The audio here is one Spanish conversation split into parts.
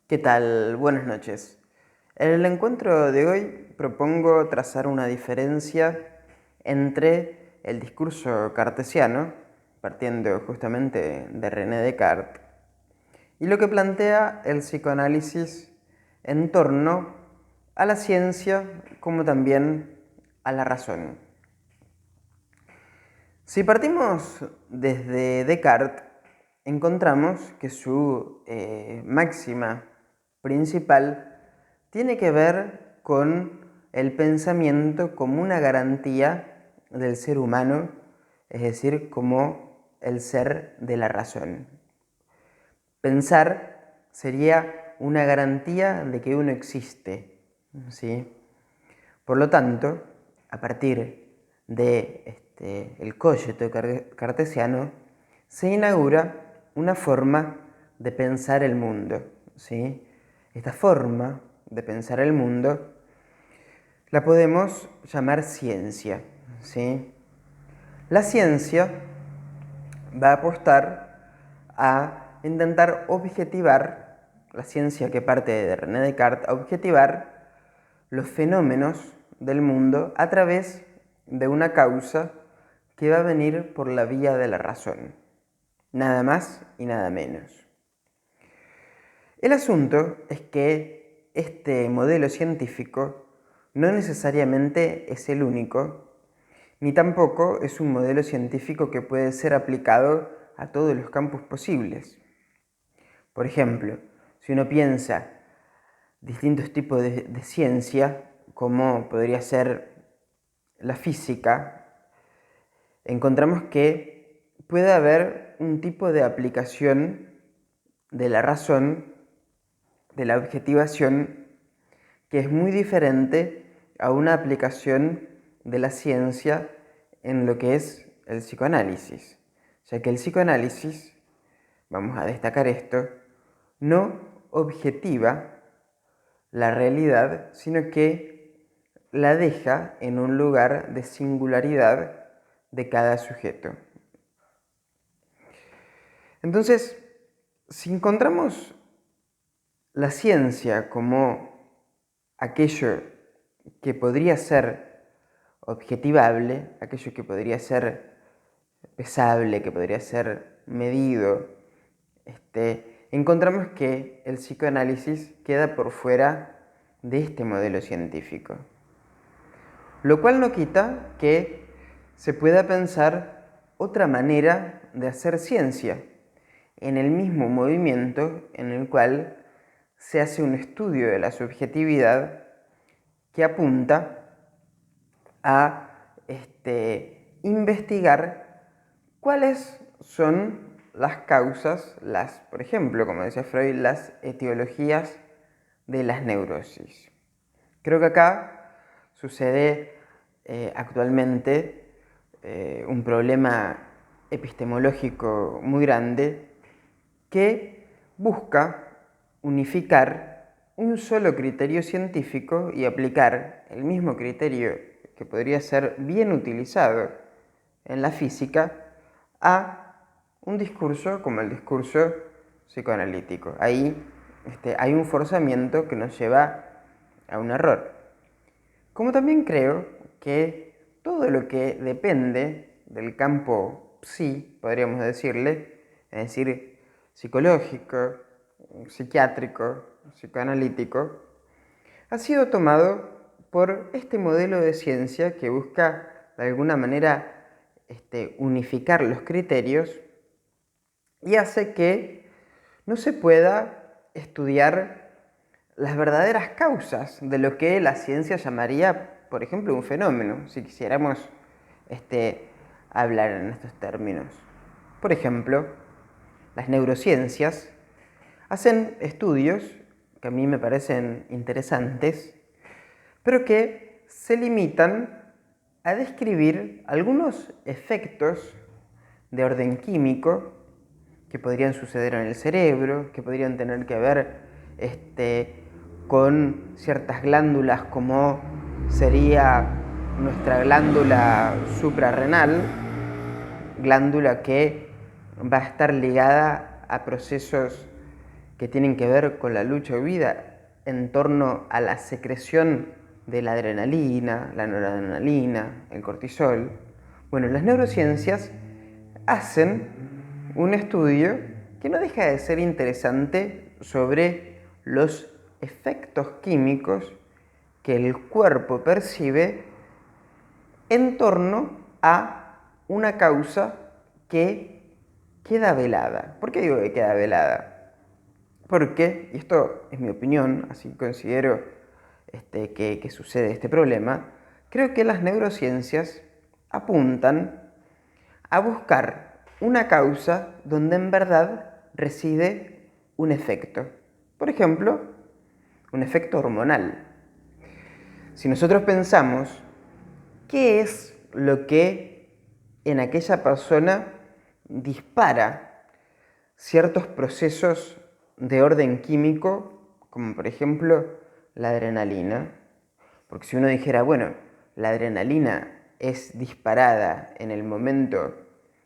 ¿Qué tal? Buenas noches. En el encuentro de hoy propongo trazar una diferencia entre el discurso cartesiano, partiendo justamente de René Descartes, y lo que plantea el psicoanálisis en torno a la ciencia como también a la razón. Si partimos desde Descartes, encontramos que su máxima principal tiene que ver con el pensamiento como una garantía del ser humano, es decir, como el ser de la razón. Pensar sería una garantía de que uno existe, ¿sí? Por lo tanto, a partir de el cogito cartesiano, se inaugura una forma de pensar el mundo, ¿sí? Esta forma de pensar el mundo la podemos llamar ciencia, ¿sí? La ciencia va a apostar a intentar objetivar, la ciencia que parte de René Descartes, a objetivar los fenómenos del mundo a través de una causa que va a venir por la vía de la razón. Nada más y nada menos. El asunto es que este modelo científico no necesariamente es el único, ni tampoco es un modelo científico que puede ser aplicado a todos los campos posibles. Por ejemplo, si uno piensa distintos tipos de ciencia, como podría ser la física, encontramos que puede haber un tipo de aplicación de la razón, de la objetivación, que es muy diferente a una aplicación de la ciencia en lo que es el psicoanálisis. Ya que el psicoanálisis, vamos a destacar esto, no objetiva la realidad, sino que la deja en un lugar de singularidad de cada sujeto. Entonces, si encontramos la ciencia como aquello que podría ser objetivable, aquello que podría ser pesable, que podría ser medido, encontramos que el psicoanálisis queda por fuera de este modelo científico. Lo cual no quita que se pueda pensar otra manera de hacer ciencia, en el mismo movimiento en el cual se hace un estudio de la subjetividad que apunta a investigar cuáles son las causas, por ejemplo, como decía Freud, las etiologías de las neurosis. Creo que acá sucede actualmente un problema epistemológico muy grande que busca unificar un solo criterio científico y aplicar el mismo criterio que podría ser bien utilizado en la física a un discurso como el discurso psicoanalítico. Ahí hay un forzamiento que nos lleva a un error. Como también creo que todo lo que depende del campo psi, podríamos decirle, es decir, psicológico, psiquiátrico, psicoanalítico, ha sido tomado por este modelo de ciencia que busca de alguna manera unificar los criterios y hace que no se pueda estudiar las verdaderas causas de lo que la ciencia llamaría, por ejemplo, un fenómeno, si quisiéramos hablar en estos términos. Por ejemplo, las neurociencias hacen estudios que a mí me parecen interesantes, pero que se limitan a describir algunos efectos de orden químico que podrían suceder en el cerebro, que podrían tener que ver con ciertas glándulas como sería nuestra glándula suprarrenal, glándula que va a estar ligada a procesos que tienen que ver con la lucha o huida en torno a la secreción de la adrenalina, la noradrenalina, el cortisol. Bueno, las neurociencias hacen un estudio que no deja de ser interesante sobre los efectos químicos que el cuerpo percibe en torno a una causa que queda velada. ¿Por qué digo que queda velada? Porque, y esto es mi opinión, así considero que sucede este problema, creo que las neurociencias apuntan a buscar una causa donde en verdad reside un efecto. Por ejemplo, un efecto hormonal. Si nosotros pensamos qué es lo que en aquella persona dispara ciertos procesos de orden químico, como por ejemplo la adrenalina, porque si uno dijera, bueno, la adrenalina es disparada en el momento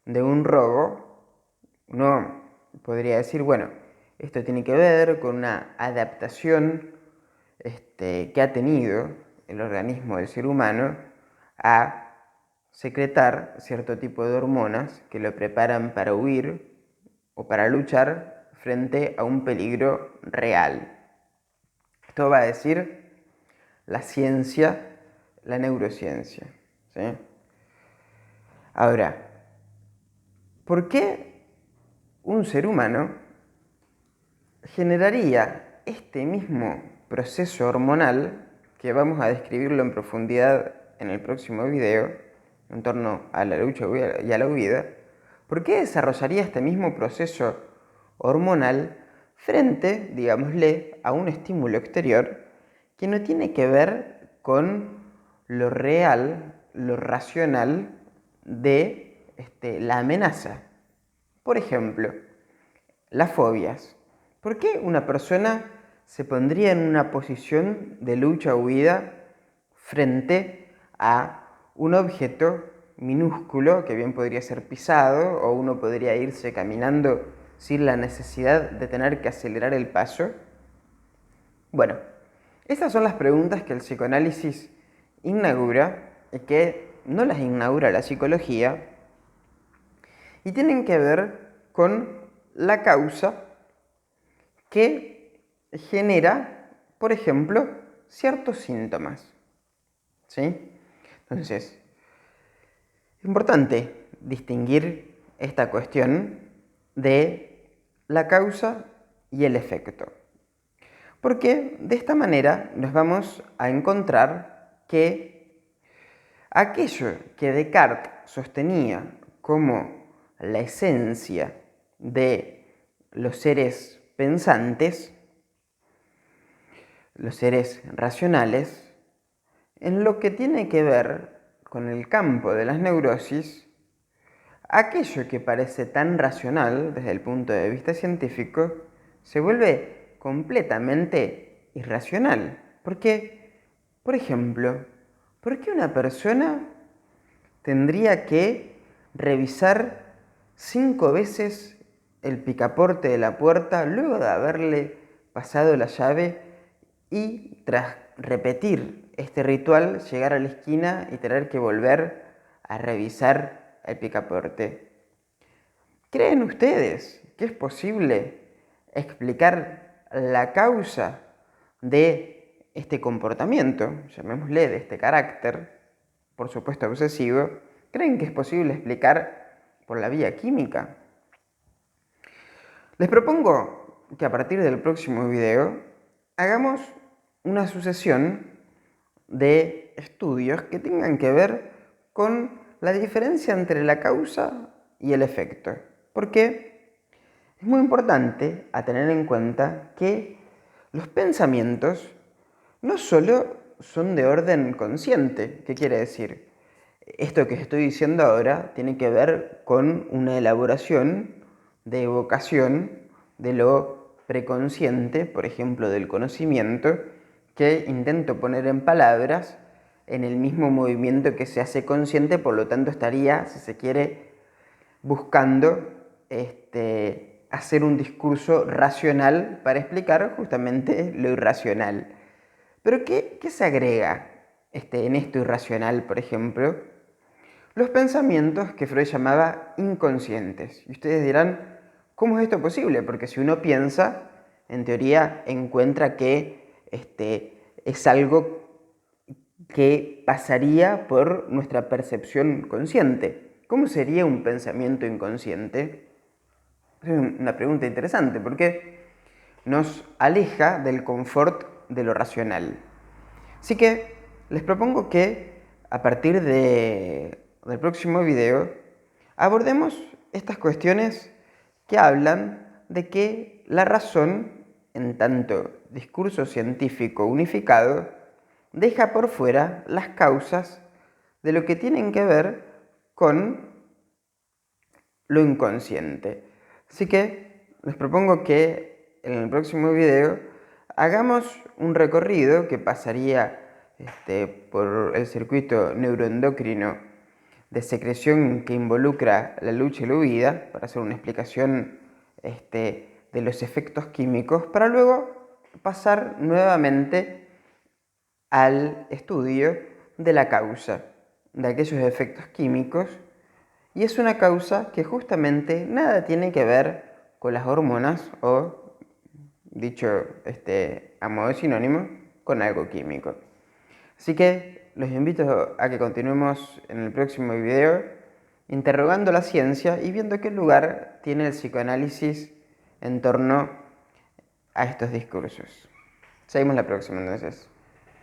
de un robo, uno podría decir, bueno, esto tiene que ver con una adaptación que ha tenido el organismo del ser humano a secretar cierto tipo de hormonas que lo preparan para huir o para luchar frente a un peligro real. Esto va a decir la ciencia, la neurociencia, ¿sí? Ahora, ¿por qué un ser humano generaría este mismo proceso hormonal, que vamos a describirlo en profundidad en el próximo video, en torno a la lucha y a la huida? ¿Por qué desarrollaría este mismo proceso hormonal frente, digámosle, a un estímulo exterior que no tiene que ver con lo real, lo racional de la amenaza? Por ejemplo, las fobias. ¿Por qué una persona se pondría en una posición de lucha o huida frente a un objeto minúsculo que bien podría ser pisado, o uno podría irse caminando sin la necesidad de tener que acelerar el paso? Bueno, estas son las preguntas que el psicoanálisis inaugura y que no las inaugura la psicología, y tienen que ver con la causa que genera, por ejemplo, ciertos síntomas, ¿sí? Entonces, es importante distinguir esta cuestión de la causa y el efecto, porque de esta manera nos vamos a encontrar que aquello que Descartes sostenía como la esencia de los seres pensantes, los seres racionales, en lo que tiene que ver con el campo de las neurosis, aquello que parece tan racional desde el punto de vista científico se vuelve completamente irracional. Porque, por ejemplo, ¿por qué una persona tendría que revisar 5 veces el picaporte de la puerta luego de haberle pasado la llave, y tras repetir este ritual llegar a la esquina y tener que volver a revisar el picaporte? ¿Creen ustedes que es posible explicar la causa de este comportamiento, llamémosle de este carácter, por supuesto obsesivo? ¿Creen que es posible explicar por la vía química? Les propongo que a partir del próximo video hagamos una sucesión de estudios que tengan que ver con la diferencia entre la causa y el efecto. Porque es muy importante a tener en cuenta que los pensamientos no solo son de orden consciente. ¿Qué quiere decir? Esto que estoy diciendo ahora tiene que ver con una elaboración de evocación de lo preconsciente, por ejemplo, del conocimiento, que intento poner en palabras en el mismo movimiento que se hace consciente. Por lo tanto, estaría, si se quiere, buscando hacer un discurso racional para explicar justamente lo irracional. Pero ¿qué se agrega en esto irracional, por ejemplo? Los pensamientos que Freud llamaba inconscientes. Y ustedes dirán, ¿cómo es esto posible? Porque si uno piensa, en teoría encuentra que es algo que pasaría por nuestra percepción consciente. ¿Cómo sería un pensamiento inconsciente? Es una pregunta interesante porque nos aleja del confort de lo racional. Así que les propongo que a partir del próximo video abordemos estas cuestiones que hablan de que la razón, en tanto discurso científico unificado, deja por fuera las causas de lo que tienen que ver con lo inconsciente. Así que les propongo que en el próximo video hagamos un recorrido que pasaría por el circuito neuroendocrino de secreción que involucra la lucha y la huida, para hacer una explicación de los efectos químicos, para luego pasar nuevamente al estudio de la causa de aquellos efectos químicos. Y es una causa que justamente nada tiene que ver con las hormonas o, dicho a modo sinónimo, con algo químico. Así que los invito a que continuemos en el próximo video interrogando la ciencia y viendo qué lugar tiene el psicoanálisis en torno a estos discursos. Seguimos la próxima entonces.